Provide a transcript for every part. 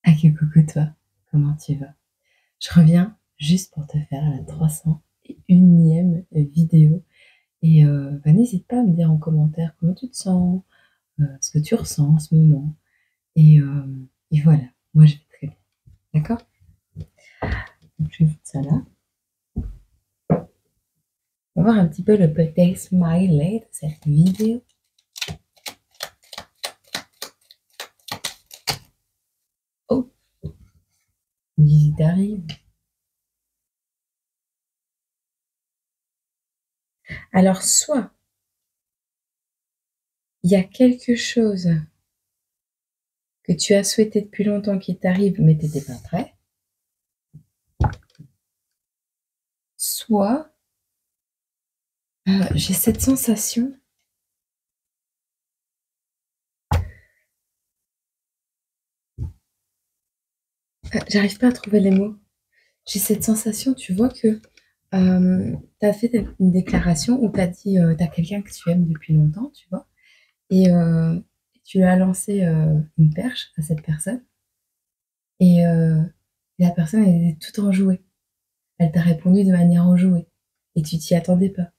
Ah que coucou toi, comment tu vas? Je reviens juste pour te faire la 301e vidéo et n'hésite pas à me dire en commentaire comment tu te sens, ce que tu ressens en ce moment et voilà, moi je vais très bien, d'accord? Donc je vais foutre ça là. On va voir un petit peu le petit smiley de cette vidéo. Oh, visite arrive. Alors soit il y a quelque chose que tu as souhaité depuis longtemps qui t'arrive mais tu n'étais pas prêt, soit j'ai cette sensation. J'arrive pas à trouver les mots. J'ai cette sensation, tu vois, que tu as fait une déclaration où tu as dit, tu as quelqu'un que tu aimes depuis longtemps, tu vois, et tu as lancé une perche à cette personne, et la personne, elle est toute enjouée. Elle t'a répondu de manière enjouée, et tu t'y attendais pas.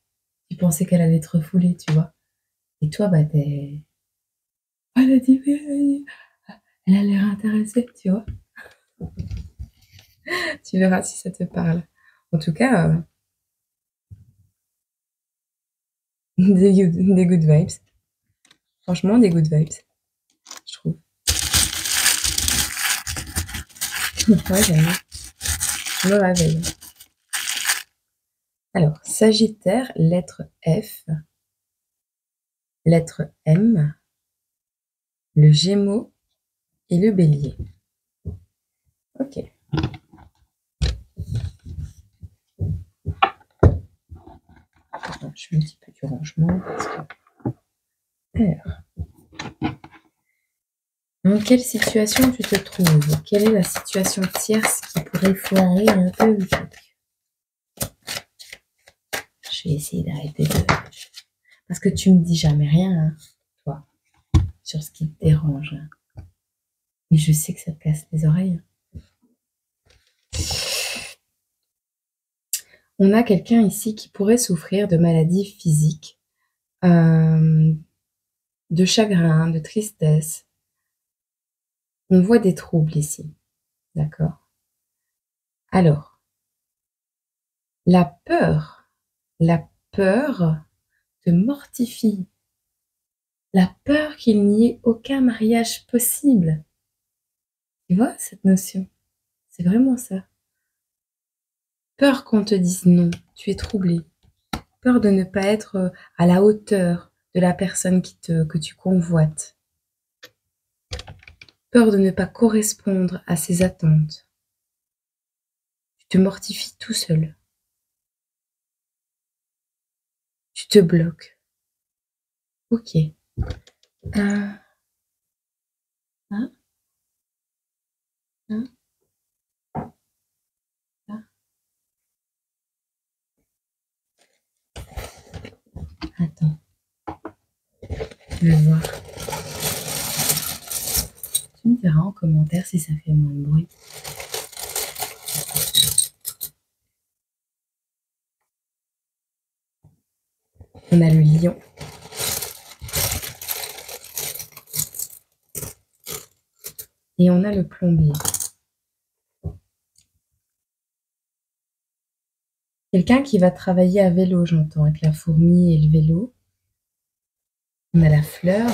Tu pensais qu'elle allait te refouler, tu vois. Et toi, bah, t'es. Oh, elle a dit, oui, elle a l'air intéressée, tu vois. Tu verras si ça te parle. En tout cas, des good vibes. Franchement, des good vibes, je trouve. Ouais, j'aime. Je me réveille. Alors, Sagittaire, lettre F, lettre M, le Gémeaux et le Bélier. Ok. Alors, je fais un petit peu du rangement parce que. Alors. Dans quelle situation tu te trouves? Quelle est la situation tierce qui pourrait foirer un peu le truc? Je vais essayer d'arrêter de. Parce que tu me dis jamais rien, hein, toi, sur ce qui te dérange. Mais je sais que ça te casse les oreilles. On a quelqu'un ici qui pourrait souffrir de maladies physiques, de chagrin, de tristesse. On voit des troubles ici, d'accord? Alors, la peur te mortifie. La peur qu'il n'y ait aucun mariage possible. Tu vois cette notion? C'est vraiment ça. Peur qu'on te dise non, tu es troublé. Peur de ne pas être à la hauteur de la personne que tu convoites. Peur de ne pas correspondre à ses attentes. Tu te mortifies tout seul. Tu te bloques. Ok. Hein, hein, hein. Attends. Je vais voir. Tu me diras en commentaire si ça fait moins de bruit. On a le lion. Et on a le plombier. Quelqu'un qui va travailler à vélo, j'entends, avec la fourmi et le vélo. On a la fleur.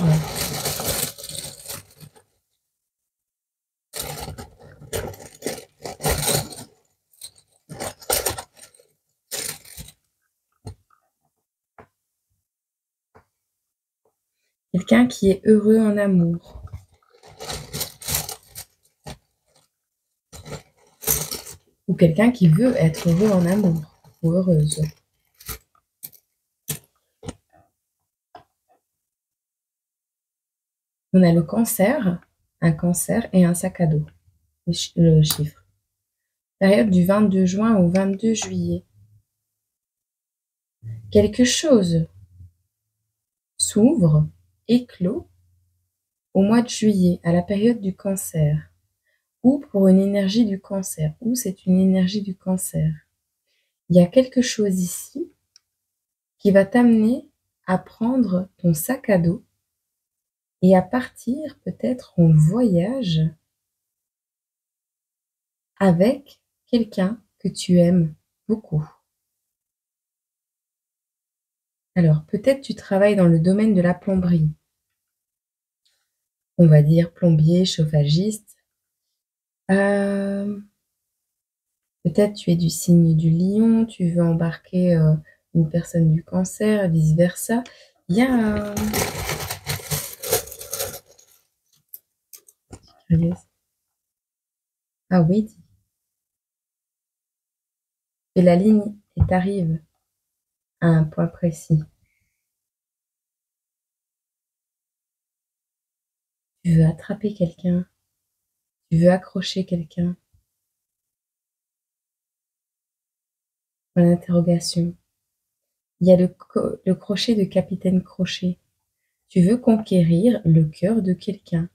Quelqu'un qui est heureux en amour. Ou quelqu'un qui veut être heureux en amour. Ou heureuse. On a le cancer, un cancer et un sac à dos. Le chiffre. Période du 22 juin au 22 juillet. Quelque chose s'ouvre, éclot, au mois de juillet, à la période du cancer. ou pour une énergie du cancer, ou c'est une énergie du cancer. Il y a quelque chose ici qui va t'amener à prendre ton sac à dos et à partir peut-être en voyage avec quelqu'un que tu aimes beaucoup. Alors, peut-être tu travailles dans le domaine de la plomberie. On va dire plombier, chauffagiste. Peut-être tu es du signe du lion, tu veux embarquer une personne du cancer, vice versa. Il y a ah oui, et la ligne et t'arrives à un point précis. Tu veux attraper quelqu'un, tu veux accrocher quelqu'un. Point d'interrogation. Il y a le crochet de Capitaine Crochet. Tu veux conquérir le cœur de quelqu'un.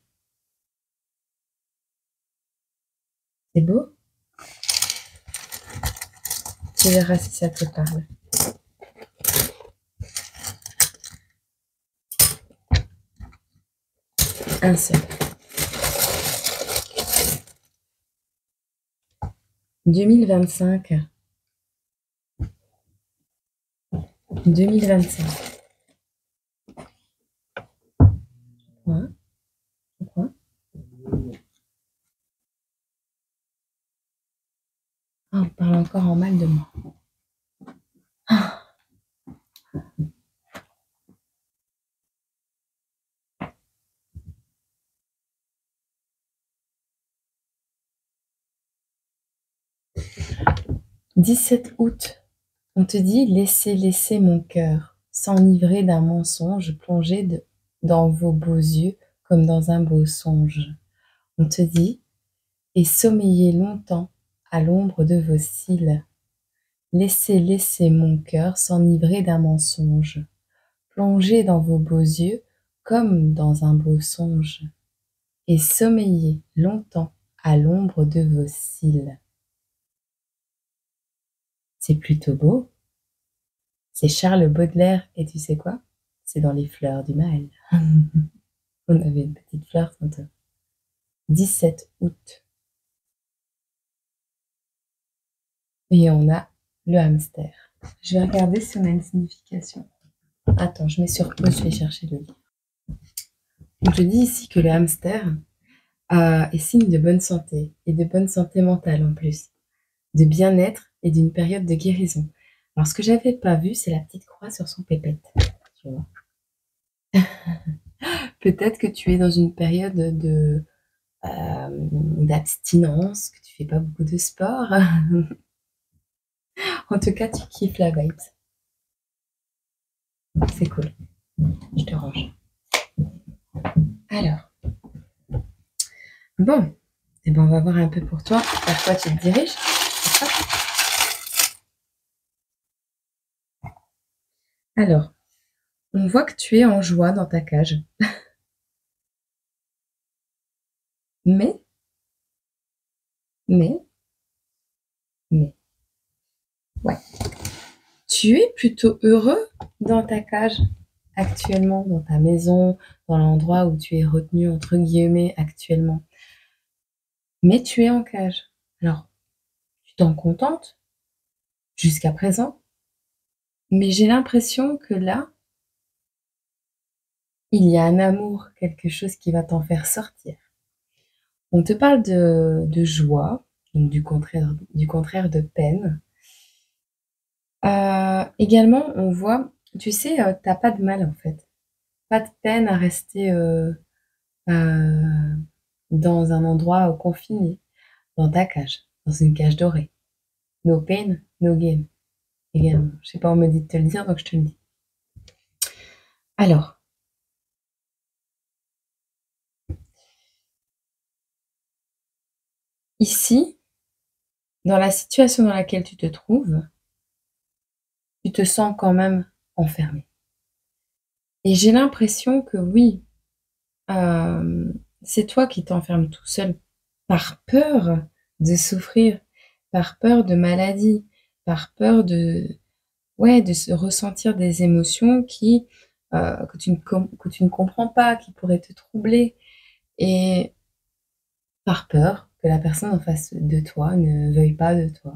C'est beau? Tu verras si ça te parle. Un seul. 2025. 2025. Ouais, je crois. Ah, on parle encore en mal de moi. Ah. « 17 août. On te dit laissez mon cœur, s'enivrer d'un mensonge, plongé dans vos beaux yeux comme dans un beau songe. On te dit et sommeillez longtemps à l'ombre de vos cils. Laissez mon cœur s'enivrer d'un mensonge, plongé dans vos beaux yeux comme dans un beau songe, et sommeillez longtemps à l'ombre de vos cils. » C'est plutôt beau. C'est Charles Baudelaire et tu sais quoi? C'est dans les fleurs du mal. On avait une petite fleur tantôt. 17 août. Et on a le hamster. Je vais regarder si on a une signification. Attends, je mets sur pause, je vais chercher le livre. On te dit ici que le hamster est signe de bonne santé, et de bonne santé mentale en plus, de bien-être et d'une période de guérison. Alors ce que j'avais pas vu, c'est la petite croix sur son pépette. Tu vois. Peut-être que tu es dans une période d'abstinence, que tu fais pas beaucoup de sport. En tout cas, tu kiffes la vibe. C'est cool. Je te range. Alors, bon, eh ben, on va voir un peu pour toi vers quoi tu te diriges. Alors, on voit que tu es en joie dans ta cage. Mais, mais, ouais. Tu es plutôt heureux dans ta cage actuellement, dans ta maison, dans l'endroit où tu es retenu entre guillemets actuellement. Mais tu es en cage. Alors, tu t'en contentes jusqu'à présent, mais j'ai l'impression que là, il y a un amour, quelque chose qui va t'en faire sortir. On te parle de joie, donc du contraire de peine. Également, on voit, tu sais, t'as pas de mal en fait. Pas de peine à rester dans un endroit confiné, dans ta cage, dans une cage dorée. No pain, no gain. Également. Je sais pas, on me dit de te le dire, donc je te le dis. Alors, ici, dans la situation dans laquelle tu te trouves, tu te sens quand même enfermé. Et j'ai l'impression que oui, c'est toi qui t'enfermes tout seul par peur de souffrir, par peur de maladie, par peur ouais, de se ressentir des émotions que tu ne comprends pas, qui pourraient te troubler et par peur que la personne en face de toi ne veuille pas de toi.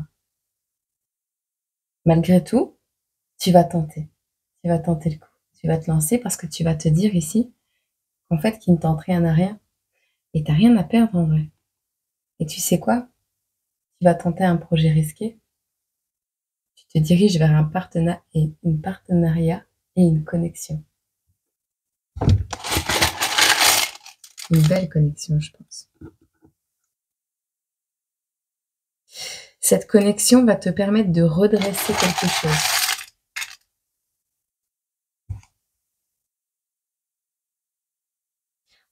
Malgré tout, tu vas tenter. Tu vas tenter le coup. Tu vas te lancer parce que tu vas te dire ici qu'en fait, qui ne tente rien n'a rien et tu as rien à perdre en vrai. Et tu sais quoi? Tu vas tenter un projet risqué. Tu te diriges vers un partenariat et une connexion. Une belle connexion, je pense. Cette connexion va te permettre de redresser quelque chose.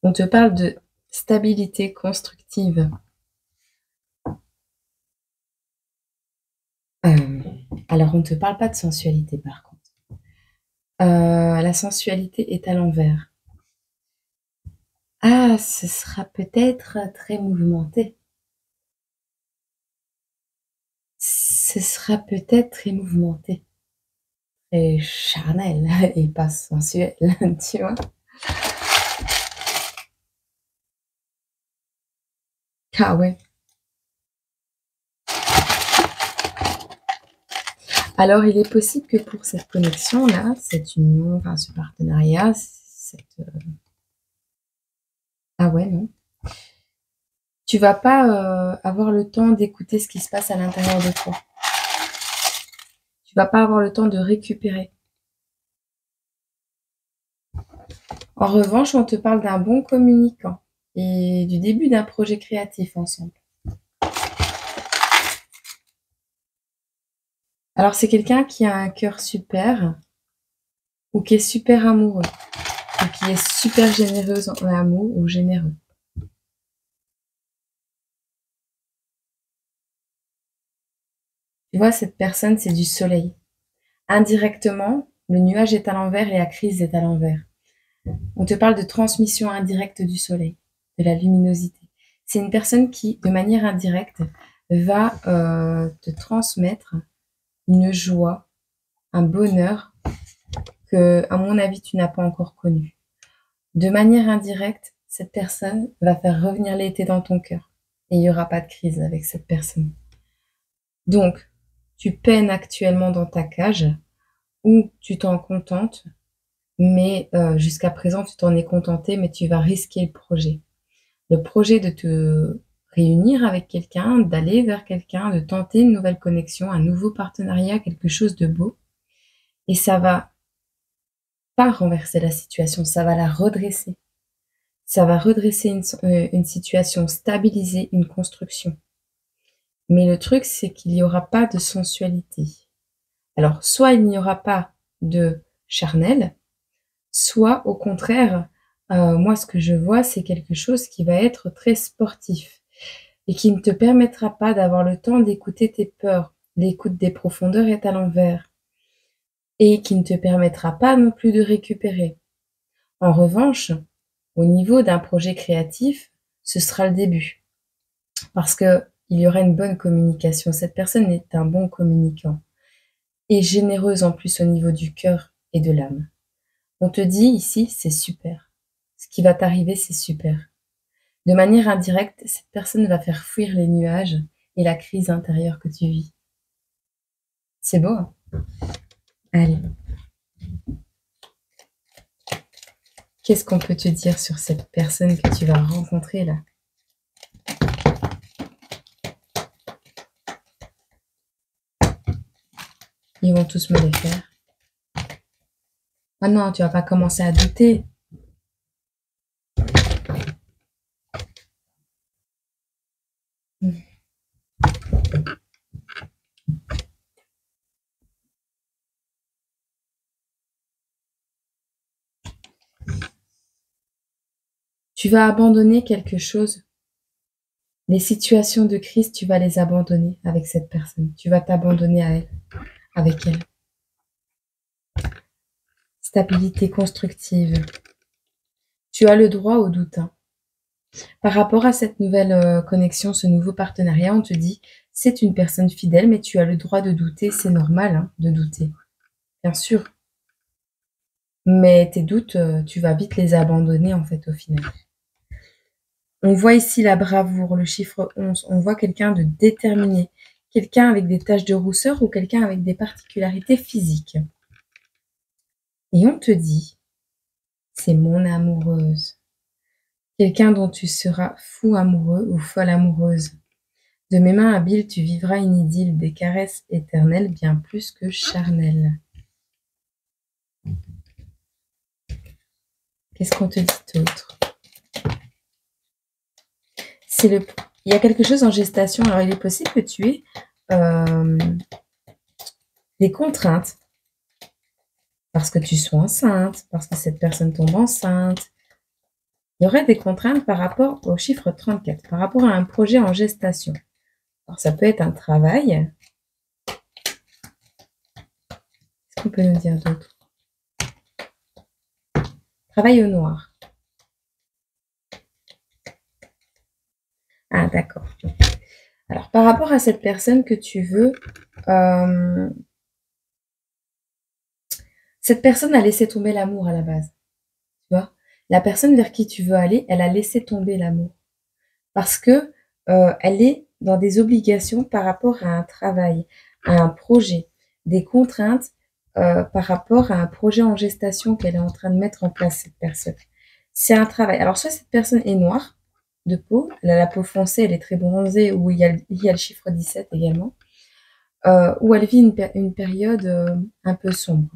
On te parle de stabilité constructive. Alors, on ne te parle pas de sensualité, par contre. La sensualité est à l'envers. Ah, ce sera peut-être très mouvementé. Ce sera peut-être très mouvementé. Et charnel et pas sensuel, tu vois? Ah ouais. Alors, il est possible que pour cette connexion-là, cette union, enfin ce partenariat, ah ouais, non. Tu vas pas avoir le temps d'écouter ce qui se passe à l'intérieur de toi. Tu vas pas avoir le temps de récupérer. En revanche, on te parle d'un bon communicant et du début d'un projet créatif ensemble. Alors, c'est quelqu'un qui a un cœur super ou qui est super amoureux ou qui est super généreuse en amour ou généreux. Tu vois, cette personne, c'est du soleil. Indirectement, le nuage est à l'envers et la crise est à l'envers. On te parle de transmission indirecte du soleil, de la luminosité. C'est une personne qui, de manière indirecte, va te transmettre une joie, un bonheur que, à mon avis, tu n'as pas encore connu. De manière indirecte, cette personne va faire revenir l'été dans ton cœur. Et il n'y aura pas de crise avec cette personne. Donc, tu peines actuellement dans ta cage ou tu t'en contentes, mais jusqu'à présent, tu t'en es contenté, mais tu vas risquer le projet. Le projet de te réunir avec quelqu'un, d'aller vers quelqu'un, de tenter une nouvelle connexion, un nouveau partenariat, quelque chose de beau. Et ça va pas renverser la situation, ça va la redresser. Ça va redresser une situation, stabiliser une construction. Mais le truc, c'est qu'il n'y aura pas de sensualité. Alors, soit il n'y aura pas de charnel, soit au contraire, moi ce que je vois, c'est quelque chose qui va être très sportif et qui ne te permettra pas d'avoir le temps d'écouter tes peurs. L'écoute des profondeurs est à l'envers et qui ne te permettra pas non plus de récupérer. En revanche, au niveau d'un projet créatif, ce sera le début parce qu'il y aura une bonne communication. Cette personne est un bon communicant et généreuse en plus au niveau du cœur et de l'âme. On te dit ici, c'est super. Ce qui va t'arriver, c'est super. De manière indirecte, cette personne va faire fuir les nuages et la crise intérieure que tu vis. C'est beau, hein? Allez. Qu'est-ce qu'on peut te dire sur cette personne que tu vas rencontrer là? Ils vont tous me les faire. Ah non, tu vas pas commencer à douter. Tu vas abandonner quelque chose. Les situations de crise, tu vas les abandonner avec cette personne. Tu vas t'abandonner à elle, avec elle. Stabilité constructive. Tu as le droit au doute, hein. Par rapport à cette nouvelle, connexion, ce nouveau partenariat, on te dit: «C'est une personne fidèle, mais tu as le droit de douter, c'est normal, hein, de douter, bien sûr». Mais tes doutes, tu vas vite les abandonner, en fait, au final. On voit ici la bravoure, le chiffre 11. On voit quelqu'un de déterminé, quelqu'un avec des taches de rousseur ou quelqu'un avec des particularités physiques. Et on te dit: «C'est mon amoureuse». Quelqu'un dont tu seras fou amoureux ou folle amoureuse. De mes mains habiles, tu vivras une idylle, des caresses éternelles bien plus que charnelles. Qu'est-ce qu'on te dit d'autre? Il y a quelque chose en gestation. Alors, il est possible que tu aies des contraintes parce que tu sois enceinte, parce que cette personne tombe enceinte. Il y aurait des contraintes par rapport au chiffre 34, par rapport à un projet en gestation. Alors, ça peut être un travail. Qu'est-ce qu'on peut nous dire d'autre? Travail au noir. Ah, d'accord. Alors, par rapport à cette personne que tu veux, cette personne a laissé tomber l'amour à la base, tu vois? La personne vers qui tu veux aller, elle a laissé tomber l'amour parce que, elle est dans des obligations par rapport à un travail, à un projet, des contraintes, par rapport à un projet en gestation qu'elle est en train de mettre en place, cette personne. C'est un travail. Alors soit cette personne est noire de peau, elle a la peau foncée, elle est très bronzée ou il y a le chiffre 17 également, ou elle vit une période, un peu sombre.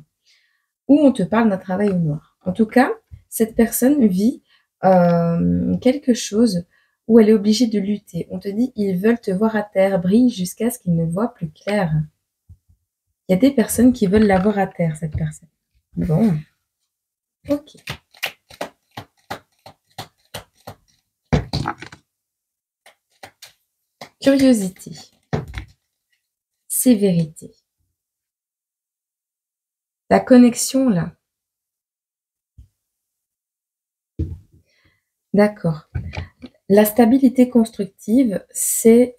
Ou on te parle d'un travail au noir. En tout cas, cette personne vit quelque chose où elle est obligée de lutter. On te dit, ils veulent te voir à terre, brille jusqu'à ce qu'ils ne voient plus clair. Il y a des personnes qui veulent la voir à terre, cette personne. Bon, ok. Curiosité, sévérité. La connexion là. D'accord. La stabilité constructive, c'est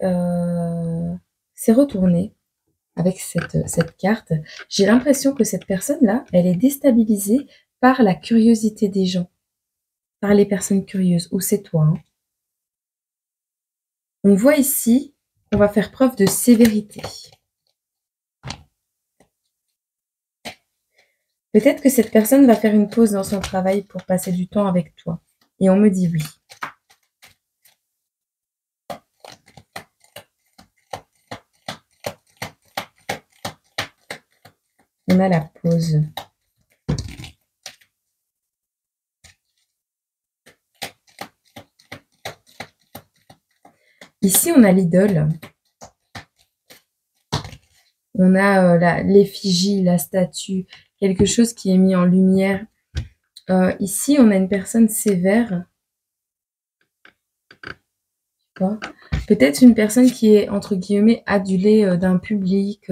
retourné avec cette carte. J'ai l'impression que cette personne-là, elle est déstabilisée par la curiosité des gens, par les personnes curieuses, ou c'est toi, hein. On voit ici qu'on va faire preuve de sévérité. Peut-être que cette personne va faire une pause dans son travail pour passer du temps avec toi. Et on me dit oui. On a la pause. Ici, on a l'idole. On a l'effigie, la statue, quelque chose qui est mis en lumière. Ici, on a une personne sévère. Peut-être une personne qui est, entre guillemets, adulée d'un public,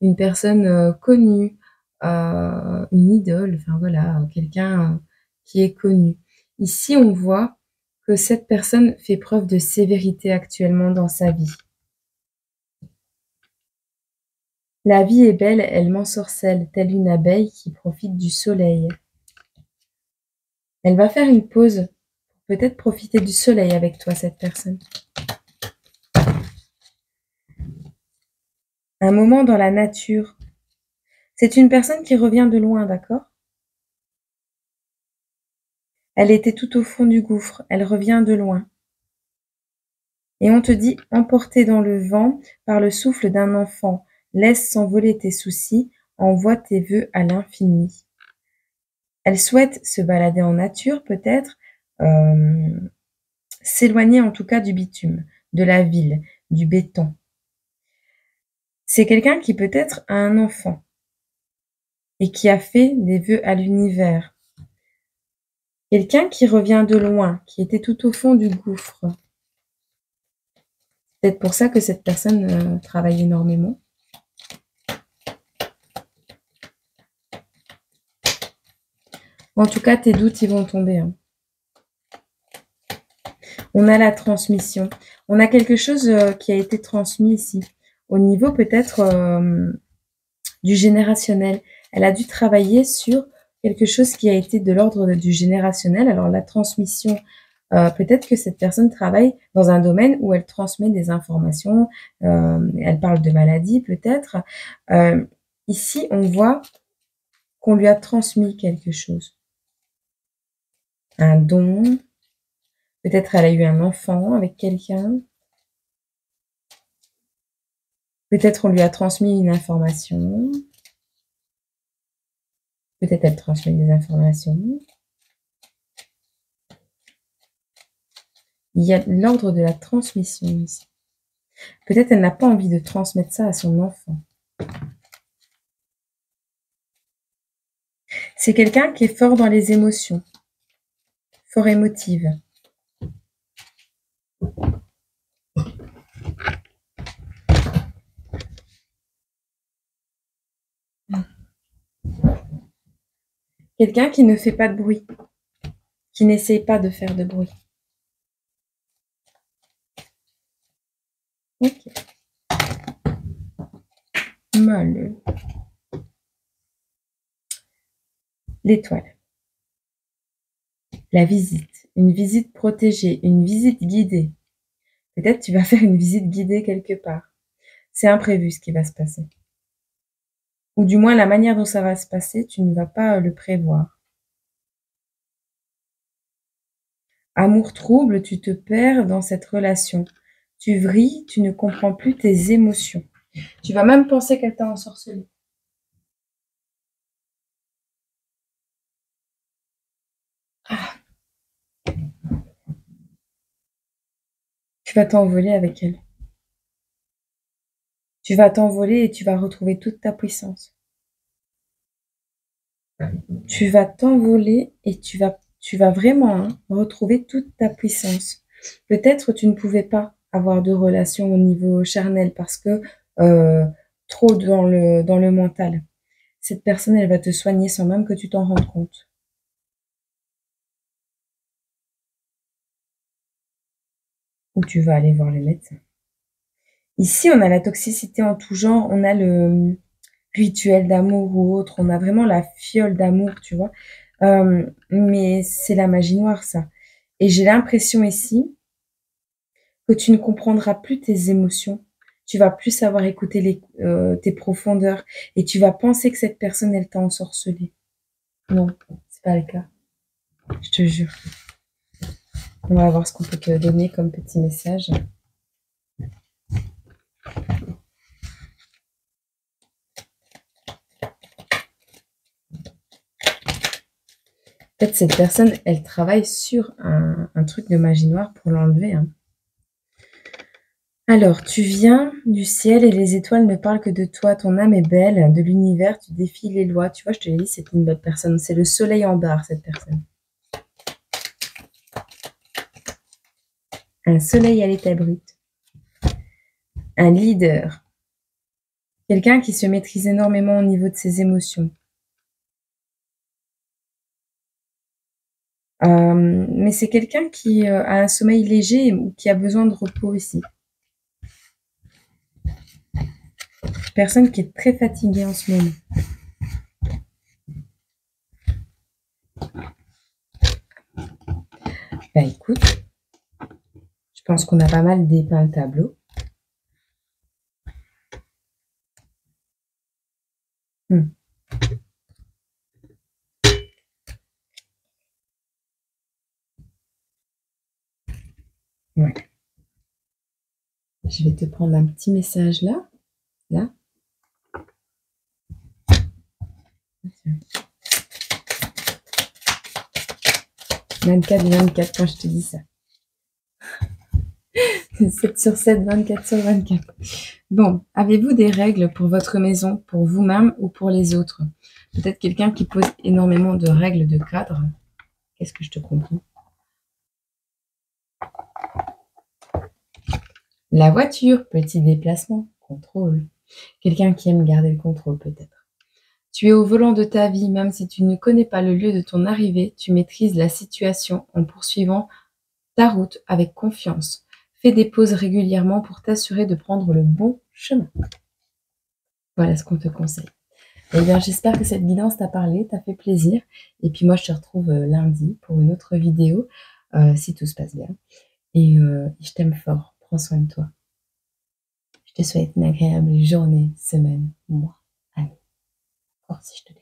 une personne connue, une idole, enfin voilà, quelqu'un qui est connu. Ici, on voit que cette personne fait preuve de sévérité actuellement dans sa vie. La vie est belle, elle m'ensorcelle, telle une abeille qui profite du soleil. Elle va faire une pause pour peut-être profiter du soleil avec toi, cette personne. Un moment dans la nature. C'est une personne qui revient de loin, d'accord? Elle était tout au fond du gouffre, elle revient de loin. Et on te dit, emporté dans le vent par le souffle d'un enfant, laisse s'envoler tes soucis, envoie tes vœux à l'infini. Elle souhaite se balader en nature, peut-être, s'éloigner en tout cas du bitume, de la ville, du béton. C'est quelqu'un qui peut-être a un enfant et qui a fait des vœux à l'univers. Quelqu'un qui revient de loin, qui était tout au fond du gouffre. C'est peut-être pour ça que cette personne travaille énormément. En tout cas, tes doutes, ils vont tomber, hein. On a la transmission. On a quelque chose qui a été transmis ici. Au niveau peut-être du générationnel. Elle a dû travailler sur quelque chose qui a été de l'ordre du générationnel. Alors la transmission, peut-être que cette personne travaille dans un domaine où elle transmet des informations. Elle parle de maladies peut-être. Ici, on voit qu'on lui a transmis quelque chose. Un don. Peut-être elle a eu un enfant avec quelqu'un. Peut-être on lui a transmis une information. Peut-être elle transmet des informations. Il y a l'ordre de la transmission ici. Peut-être elle n'a pas envie de transmettre ça à son enfant. C'est quelqu'un qui est fort dans les émotions, fort émotive. Quelqu'un qui ne fait pas de bruit, qui n'essaye pas de faire de bruit. Ok. Molle. L'étoile. La visite. Une visite protégée, une visite guidée. Peut-être tu vas faire une visite guidée quelque part. C'est imprévu ce qui va se passer. Ou du moins la manière dont ça va se passer, tu ne vas pas le prévoir. Amour trouble, tu te perds dans cette relation. Tu vrilles, tu ne comprends plus tes émotions. Tu vas même penser qu'elle t'a ensorcelé. Ah. Tu vas t'envoler avec elle. Tu vas t'envoler et tu vas retrouver toute ta puissance. Tu vas t'envoler et tu vas vraiment retrouver toute ta puissance. Peut-être tu ne pouvais pas avoir de relation au niveau charnel parce que trop dans le mental. Cette personne, elle va te soigner sans même que tu t'en rendes compte. Ou tu vas aller voir le médecin. Ici, on a la toxicité en tout genre. On a le rituel d'amour ou autre. On a vraiment la fiole d'amour, tu vois. Mais c'est la magie noire, ça. Et j'ai l'impression ici que tu ne comprendras plus tes émotions. Tu vas plus savoir écouter tes profondeurs et tu vas penser que cette personne, elle t'a ensorcelé. Non, c'est pas le cas. Je te jure. On va voir ce qu'on peut te donner comme petit message. Peut-être cette personne, elle travaille sur un truc de magie noire pour l'enlever. Hein. Alors, tu viens du ciel et les étoiles ne parlent que de toi. Ton âme est belle, de l'univers, tu défies les lois. Tu vois, je te l'ai dit, c'est une belle personne. C'est le soleil en barre, cette personne. Un soleil à l'état brut. Un leader. Quelqu'un qui se maîtrise énormément au niveau de ses émotions. Mais c'est quelqu'un qui a un sommeil léger ou qui a besoin de repos ici. Personne qui est très fatiguée en ce moment. Bah écoute, je pense qu'on a pas mal dépeint le tableau. Ouais. Je vais te prendre un petit message là. Là. 24/24 quand je te dis ça. 7/7, 24/24. Bon, avez-vous des règles pour votre maison, pour vous-même ou pour les autres? Peut-être quelqu'un qui pose énormément de règles de cadre. Qu'est-ce que je te comprends? La voiture, petit déplacement, contrôle. Quelqu'un qui aime garder le contrôle peut-être. Tu es au volant de ta vie, même si tu ne connais pas le lieu de ton arrivée, tu maîtrises la situation en poursuivant ta route avec confiance. Fais des pauses régulièrement pour t'assurer de prendre le bon chemin. Voilà ce qu'on te conseille. Eh bien, j'espère que cette guidance t'a parlé, t'a fait plaisir. Et puis moi, je te retrouve lundi pour une autre vidéo, si tout se passe bien. Et je t'aime fort. Prends soin de toi. Je te souhaite une agréable journée, semaine, mois, année. Encore si je te